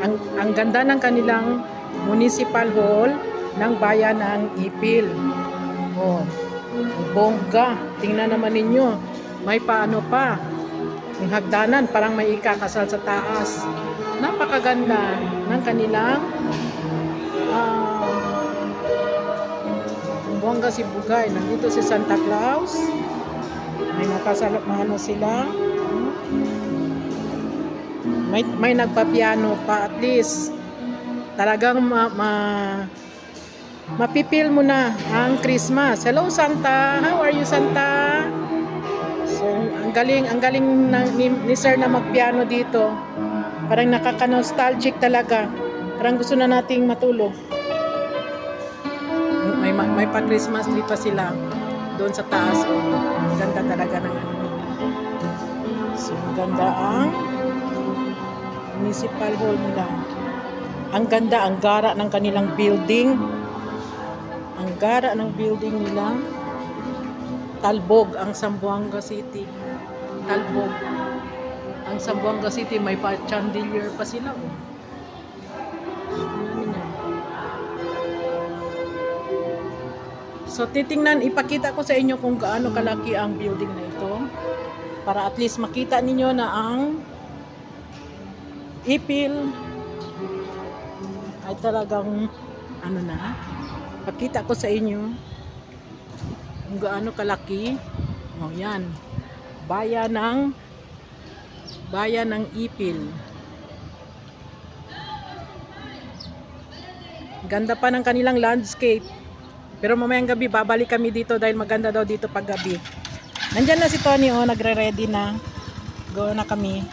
Ang ganda ng kanilang municipal hall ng bayan ng Ipil. Oh, bongga. Tingnan naman ninyo. May paano pa. Yung hagdanan, parang may ikakasal sa taas. Napakaganda ng kanilang bongga si Bugay. Nandito si Santa Claus. May nakasalap na ano sila. May nagpapiano pa, at least talagang mapipil mo na ang Christmas. Hello Santa, how are you Santa? So ang galing ni Sir na magpiano dito. Parang nakaka-nostalgic talaga. Parang gusto na nating matulog. May pa Christmas tree pa sila doon sa taas. Ang ganda talaga ng ano. So ang ganda ang municipal hall nila. Ang ganda, ang gara ng kanilang building. Ang gara ng building nila. Talbog ang Zamboanga City. Talbog. Ang Zamboanga City may chandelier pa sila. So titingnan, ipakita ko sa inyo kung gaano kalaki ang building na ito. Para at least makita ninyo na ang Ipil ay talagang ano na, pakita ko sa inyo kung gaano kalaki. Oh, yan. Bayan ng Ipil. Ganda pa ng kanilang landscape. Pero mamayang gabi babalik kami dito dahil maganda daw dito pag gabi. Nandyan na si Tony, oh, nagre-ready na. Go na kami.